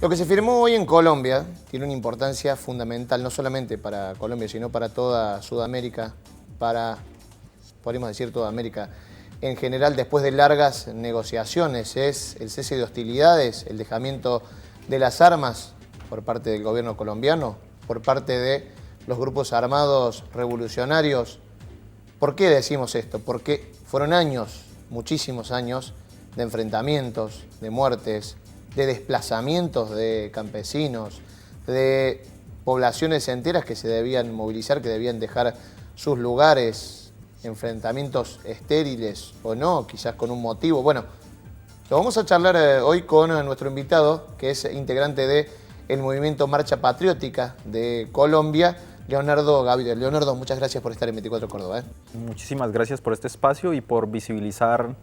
Lo que se firmó hoy en Colombia tiene una importancia fundamental, no solamente para Colombia, sino para toda Sudamérica, para, podríamos decir, toda América en general, después de largas negociaciones. Es el cese de hostilidades, el dejamiento de las armas por parte del gobierno colombiano, por parte de los grupos armados revolucionarios. ¿Por qué decimos esto? Porque fueron años, muchísimos años, de enfrentamientos, de muertes, de desplazamientos de campesinos, de poblaciones enteras que se debían movilizar, que debían dejar sus lugares, enfrentamientos estériles o no, quizás con un motivo. Bueno, lo vamos a charlar hoy con nuestro invitado, que es integrante del movimiento Marcha Patriótica de Colombia, Leonardo Gaviria. Leonardo, muchas gracias por estar en 24 Córdoba. Muchísimas gracias por este espacio y por visibilizar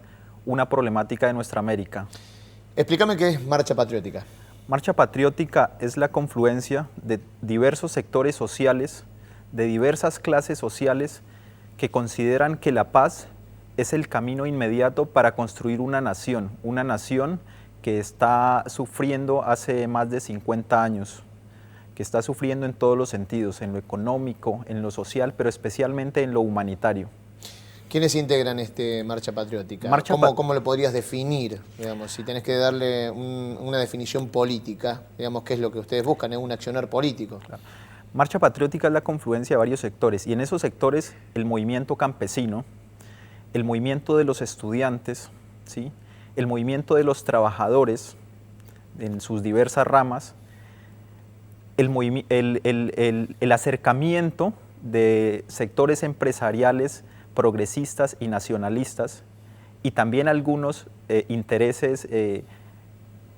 una problemática de nuestra América. Explícame qué es Marcha Patriótica. Marcha Patriótica es la confluencia de diversos sectores sociales, de diversas clases sociales que consideran que la paz es el camino inmediato para construir una nación que está sufriendo hace más de 50 años, que está sufriendo en todos los sentidos, en lo económico, en lo social, pero especialmente en lo humanitario. ¿Quiénes integran este Marcha Patriótica? ¿Cómo lo podrías definir? Digamos, si tenés que darle una definición política, digamos, ¿qué es lo que ustedes buscan? ¿Es un accionar político? Claro. Marcha Patriótica es la confluencia de varios sectores, y en esos sectores el movimiento campesino, el movimiento de los estudiantes, ¿sí?, el movimiento de los trabajadores en sus diversas ramas, el acercamiento de sectores empresariales progresistas y nacionalistas, y también algunos intereses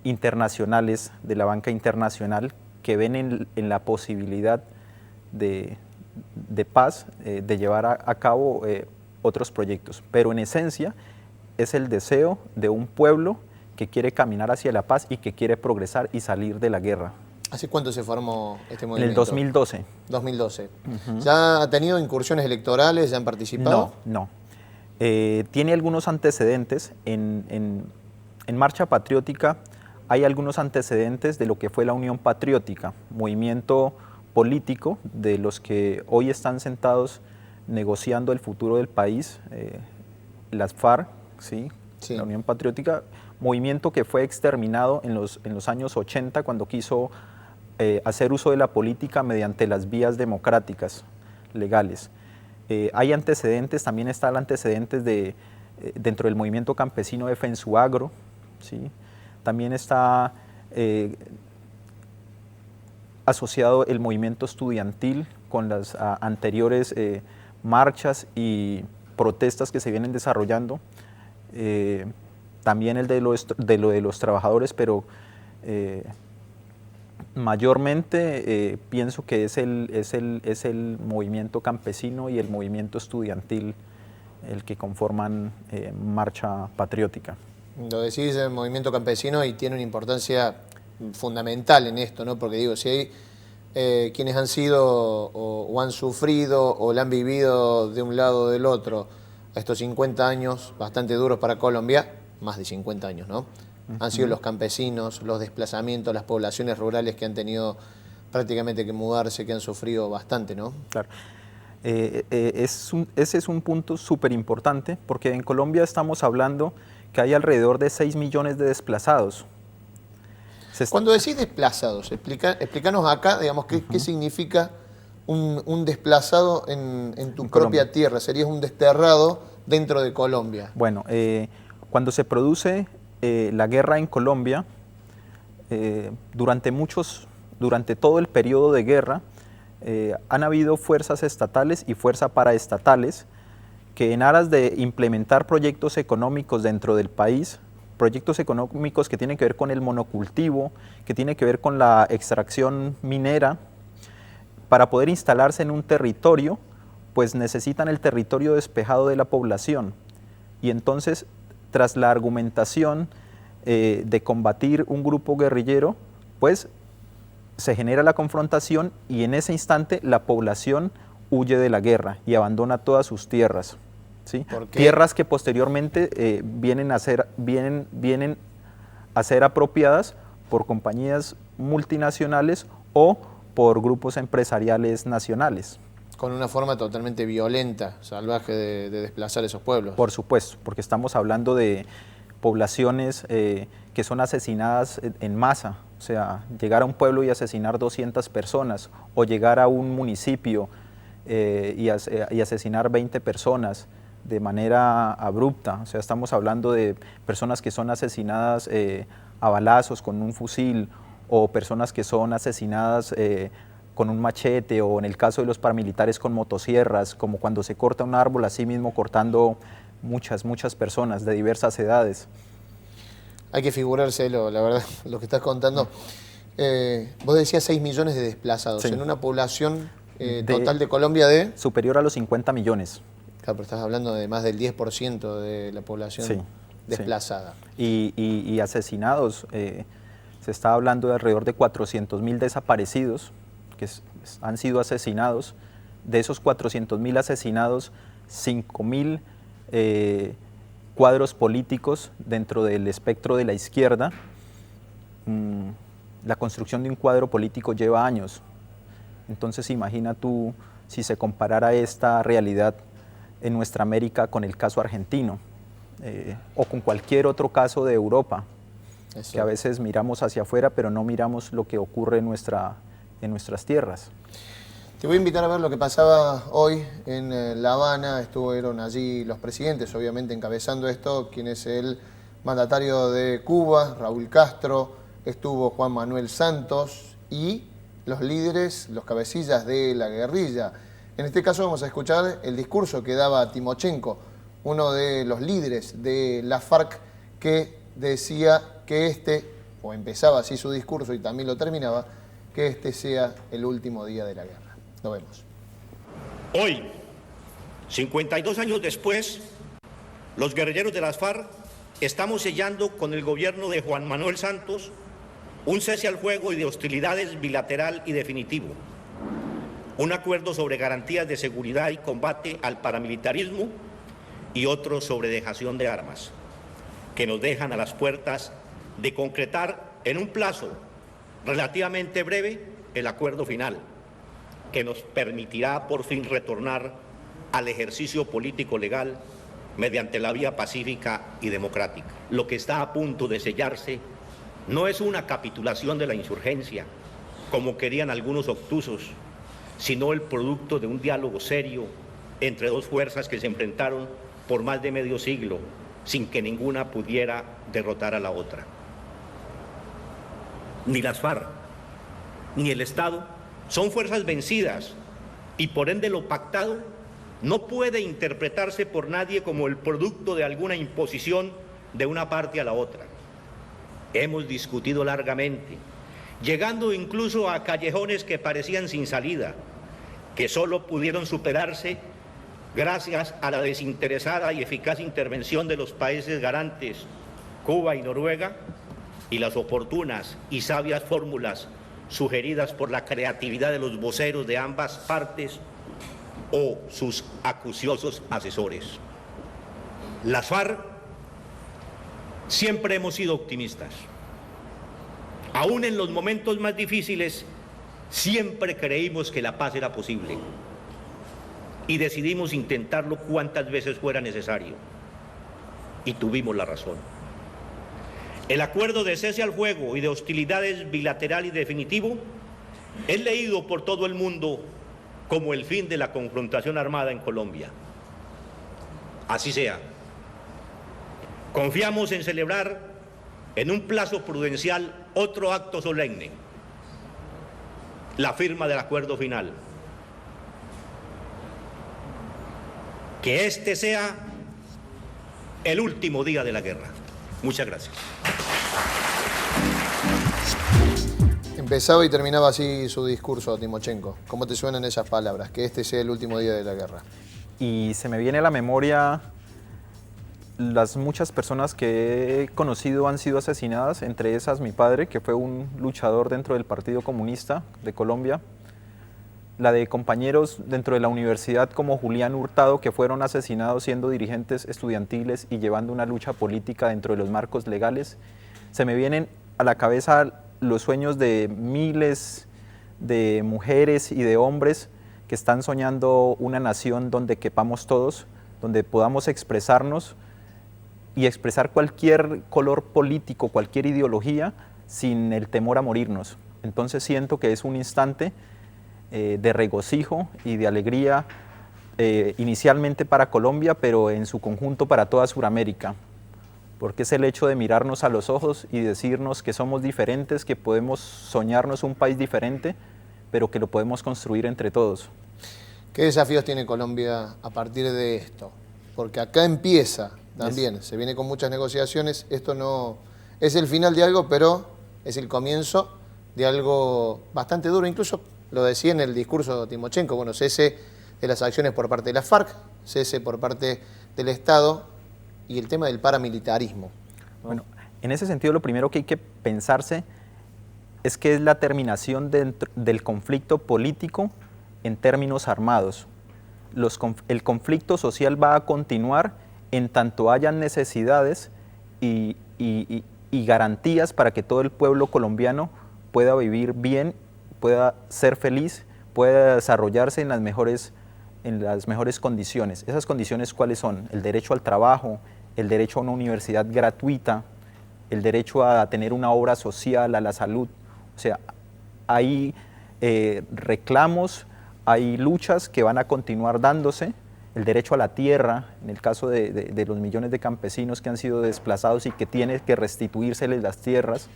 internacionales de la banca internacional que ven en la posibilidad de paz, de llevar a cabo otros proyectos. Pero en esencia es el deseo de un pueblo que quiere caminar hacia la paz y que quiere progresar y salir de la guerra. ¿Hace cuánto se formó este movimiento? En el 2012. 2012. ¿Ya ha tenido incursiones electorales? ¿Ya han participado? No. Tiene algunos antecedentes. En Marcha Patriótica hay algunos antecedentes de lo que fue la Unión Patriótica, movimiento político de los que hoy están sentados negociando el futuro del país, las FARC, ¿sí? Sí. La Unión Patriótica, movimiento que fue exterminado en los años 80 cuando quiso hacer uso de la política mediante las vías democráticas, legales. Hay antecedentes, también están antecedentes dentro del movimiento campesino de Fensuagro, ¿sí? También está asociado el movimiento estudiantil con las anteriores marchas y protestas que se vienen desarrollando. También el de los trabajadores, pero mayormente pienso que es el movimiento campesino y el movimiento estudiantil el que conforman Marcha Patriótica. Lo decís el movimiento campesino y tiene una importancia fundamental en esto, ¿no? Porque digo, si hay quienes han sido o han sufrido o la han vivido de un lado o del otro estos 50 años bastante duros para Colombia, más de 50 años, ¿no? Han sido los campesinos, los desplazamientos, las poblaciones rurales que han tenido prácticamente que mudarse, que han sufrido bastante, ¿no? Claro. Ese es un punto súper importante, porque en Colombia estamos hablando que hay alrededor de 6 millones de desplazados. Cuando decís desplazados, explícanos acá, digamos, qué significa un desplazado en tu propia tierra. ¿Serías un desterrado dentro de Colombia? Bueno, cuando se produce la guerra en Colombia, durante todo el periodo de guerra, han habido fuerzas estatales y fuerzas paraestatales que, en aras de implementar proyectos económicos dentro del país, proyectos económicos que tienen que ver con el monocultivo, que tienen que ver con la extracción minera, para poder instalarse en un territorio, pues necesitan el territorio despejado de la población. Y entonces, tras la argumentación de combatir un grupo guerrillero, pues se genera la confrontación y en ese instante la población huye de la guerra y abandona todas sus tierras, ¿sí? Tierras que posteriormente vienen a ser apropiadas por compañías multinacionales o por grupos empresariales nacionales. Con una forma totalmente violenta, salvaje de desplazar esos pueblos. Por supuesto, porque estamos hablando de poblaciones que son asesinadas en masa, o sea, llegar a un pueblo y asesinar 200 personas, o llegar a un municipio y asesinar 20 personas de manera abrupta, o sea, estamos hablando de personas que son asesinadas a balazos con un fusil, o personas que son asesinadas con un machete, o en el caso de los paramilitares con motosierras, como cuando se corta un árbol, así mismo cortando muchas personas de diversas edades. Hay que figurárselo, la verdad, lo que estás contando. Vos decías 6 millones de desplazados, Sí. en una población total de Colombia de... Superior a los 50 millones. Claro, pero estás hablando de más del 10% de la población Sí, desplazada. Sí. Y asesinados, se está hablando de alrededor de 400.000 desaparecidos que han sido asesinados. De esos 400.000 asesinados, 5.000 cuadros políticos dentro del espectro de la izquierda. La construcción de un cuadro político lleva años. Entonces imagina tú si se comparara esta realidad en nuestra América con el caso argentino o con cualquier otro caso de Europa, Eso. que a veces miramos hacia afuera pero no miramos lo que ocurre en nuestras tierras. Te voy a invitar a ver lo que pasaba hoy en La Habana. Estuvieron allí los presidentes, obviamente encabezando esto, quien es el mandatario de Cuba, Raúl Castro, estuvo Juan Manuel Santos y los líderes, los cabecillas de la guerrilla. En este caso vamos a escuchar el discurso que daba Timochenko, uno de los líderes de la FARC, que decía que o empezaba así su discurso y también lo terminaba, que este sea el último día de la guerra. Lo vemos. Hoy, 52 años después, los guerrilleros de las FARC estamos sellando con el gobierno de Juan Manuel Santos un cese al fuego y de hostilidades bilateral y definitivo, un acuerdo sobre garantías de seguridad y combate al paramilitarismo y otro sobre dejación de armas, que nos dejan a las puertas de concretar en un plazo relativamente breve el acuerdo final, que nos permitirá por fin retornar al ejercicio político legal mediante la vía pacífica y democrática. Lo que está a punto de sellarse no es una capitulación de la insurgencia, como querían algunos obtusos, sino el producto de un diálogo serio entre dos fuerzas que se enfrentaron por más de medio siglo, sin que ninguna pudiera derrotar a la otra. Ni las FARC, ni el Estado son fuerzas vencidas y por ende lo pactado no puede interpretarse por nadie como el producto de alguna imposición de una parte a la otra. Hemos discutido largamente, llegando incluso a callejones que parecían sin salida, que solo pudieron superarse gracias a la desinteresada y eficaz intervención de los países garantes, Cuba y Noruega, y las oportunas y sabias fórmulas sugeridas por la creatividad de los voceros de ambas partes o sus acuciosos asesores. Las FARC siempre hemos sido optimistas. Aún en los momentos más difíciles, siempre creímos que la paz era posible y decidimos intentarlo cuantas veces fuera necesario. Y tuvimos la razón. El acuerdo de cese al fuego y de hostilidades bilateral y definitivo es leído por todo el mundo como el fin de la confrontación armada en Colombia. Así sea. Confiamos en celebrar en un plazo prudencial otro acto solemne, la firma del acuerdo final. Que este sea el último día de la guerra. Muchas gracias. Empezaba y terminaba así su discurso, Timochenko. ¿Cómo te suenan esas palabras? Que este sea el último día de la guerra. Y se me viene a la memoria las muchas personas que he conocido han sido asesinadas, entre esas mi padre, que fue un luchador dentro del Partido Comunista de Colombia, la de compañeros dentro de la universidad como Julián Hurtado, que fueron asesinados siendo dirigentes estudiantiles y llevando una lucha política dentro de los marcos legales. Se me vienen a la cabeza los sueños de miles de mujeres y de hombres que están soñando una nación donde quepamos todos, donde podamos expresarnos y expresar cualquier color político, cualquier ideología, sin el temor a morirnos. Entonces siento que es un instante de regocijo y de alegría, inicialmente para Colombia, pero en su conjunto para toda Sudamérica, porque es el hecho de mirarnos a los ojos y decirnos que somos diferentes, que podemos soñarnos un país diferente, pero que lo podemos construir entre todos. ¿Qué desafíos tiene Colombia a partir de esto? Porque acá empieza también, se viene con muchas negociaciones, esto no es el final de algo, pero es el comienzo de algo bastante duro, incluso lo decía en el discurso de Timochenko, bueno, cese de las acciones por parte de las FARC, cese por parte del Estado y el tema del paramilitarismo, ¿no? Bueno, en ese sentido lo primero que hay que pensarse es que es la terminación del conflicto político en términos armados. El conflicto social va a continuar en tanto hayan necesidades y garantías para que todo el pueblo colombiano pueda vivir bien, pueda ser feliz, pueda desarrollarse en las mejores condiciones. ¿Esas condiciones cuáles son? El derecho al trabajo, el derecho a una universidad gratuita, el derecho a tener una obra social, a la salud. O sea, hay reclamos, hay luchas que van a continuar dándose, el derecho a la tierra, en el caso de los millones de campesinos que han sido desplazados y que tienen que restituírseles las tierras.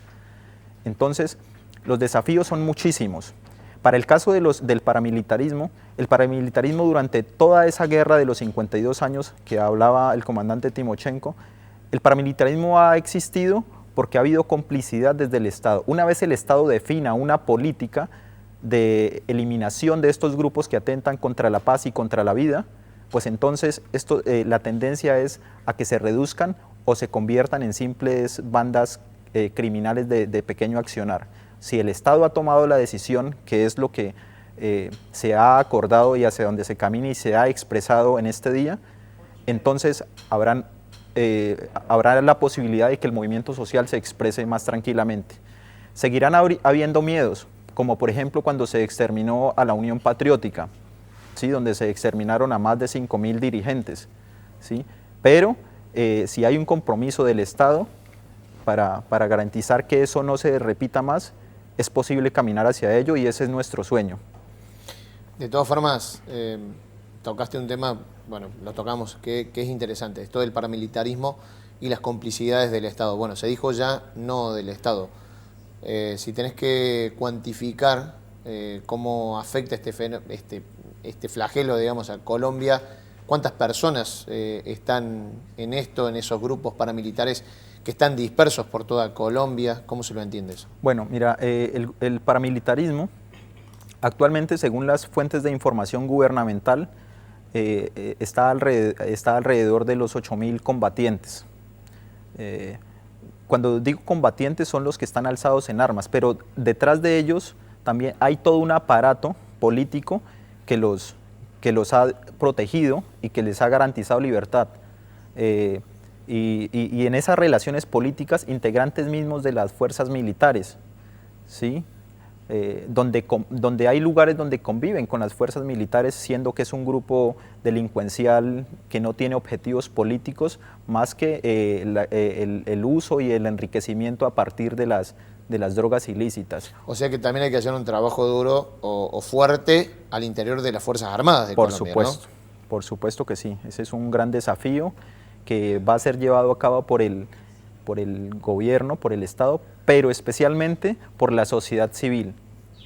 Entonces, los desafíos son muchísimos. Para el caso del paramilitarismo, el paramilitarismo durante toda esa guerra de los 52 años que hablaba el comandante Timochenko, el paramilitarismo ha existido porque ha habido complicidad desde el Estado. Una vez el Estado defina una política de eliminación de estos grupos que atentan contra la paz y contra la vida, pues entonces la tendencia es a que se reduzcan o se conviertan en simples bandas criminales de pequeño accionar. Si el Estado ha tomado la decisión, que es lo que se ha acordado y hacia donde se camina y se ha expresado en este día, entonces habrá la posibilidad de que el movimiento social se exprese más tranquilamente. Seguirán habiendo miedos, como por ejemplo cuando se exterminó a la Unión Patriótica, ¿sí? Donde se exterminaron a más de 5.000 dirigentes, ¿sí? Pero si hay un compromiso del Estado para garantizar que eso no se repita más, es posible caminar hacia ello y ese es nuestro sueño. De todas formas, tocaste un tema, bueno, lo tocamos, que es interesante, esto del paramilitarismo y las complicidades del Estado. Bueno, se dijo ya no del Estado. Si tenés que cuantificar cómo afecta este flagelo, digamos, a Colombia, ¿cuántas personas están en esto, en esos grupos paramilitares que están dispersos por toda Colombia? ¿Cómo se lo entiende eso? Bueno, mira, el paramilitarismo, actualmente, según las fuentes de información gubernamental, está alrededor de los 8.000 combatientes. Cuando digo combatientes son los que están alzados en armas, pero detrás de ellos también hay todo un aparato político que los ha protegido y que les ha garantizado libertad. Y en esas relaciones políticas, integrantes mismos de las fuerzas militares, ¿sí? Donde hay lugares donde conviven con las fuerzas militares, siendo que es un grupo delincuencial que no tiene objetivos políticos más que el uso y el enriquecimiento a partir de las drogas ilícitas. O sea que también hay que hacer un trabajo duro o fuerte al interior de las Fuerzas Armadas de Colombia, supuesto, ¿no? Por supuesto que sí, ese es un gran desafío que va a ser llevado a cabo por el gobierno, por el Estado, pero especialmente por la sociedad civil,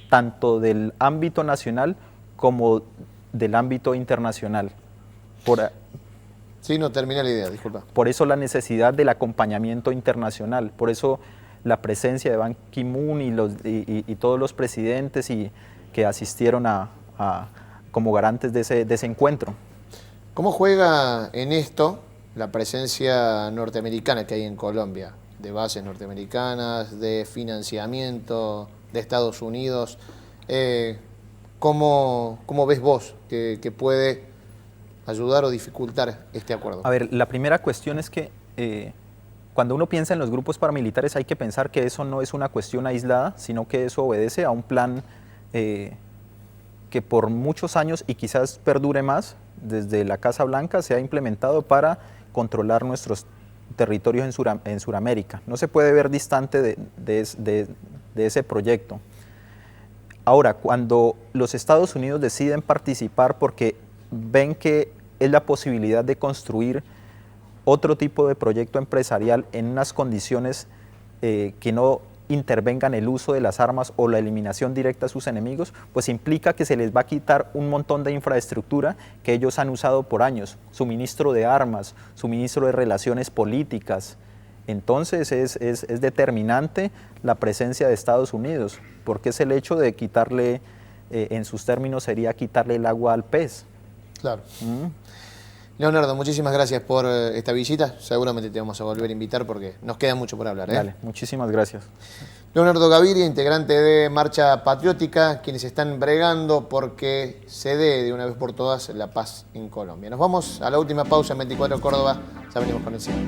tanto del ámbito nacional como del ámbito internacional. Sí, no termina la idea, disculpa. Por eso la necesidad del acompañamiento internacional, por eso la presencia de Ban Ki-moon y todos los presidentes que asistieron como garantes de ese encuentro. ¿Cómo juega en esto la presencia norteamericana que hay en Colombia? De bases norteamericanas, de financiamiento de Estados Unidos. ¿Cómo ves vos que puede ayudar o dificultar este acuerdo? A ver, la primera cuestión es que Cuando uno piensa en los grupos paramilitares hay que pensar que eso no es una cuestión aislada, sino que eso obedece a un plan que por muchos años y quizás perdure más, desde la Casa Blanca se ha implementado para controlar nuestros territorios en Sudamérica. No se puede ver distante de ese proyecto. Ahora, cuando los Estados Unidos deciden participar porque ven que es la posibilidad de construir otro tipo de proyecto empresarial en unas condiciones que no intervengan el uso de las armas o la eliminación directa de sus enemigos, pues implica que se les va a quitar un montón de infraestructura que ellos han usado por años, suministro de armas, suministro de relaciones políticas. Entonces es determinante la presencia de Estados Unidos, porque es el hecho de quitarle, en sus términos sería quitarle el agua al pez. Claro. Leonardo, muchísimas gracias por esta visita. Seguramente te vamos a volver a invitar porque nos queda mucho por hablar. Dale, muchísimas gracias. Leonardo Gaviria, integrante de Marcha Patriótica, quienes están bregando porque se dé de una vez por todas la paz en Colombia. Nos vamos a la última pausa en 24 Córdoba. Ya venimos con el cine.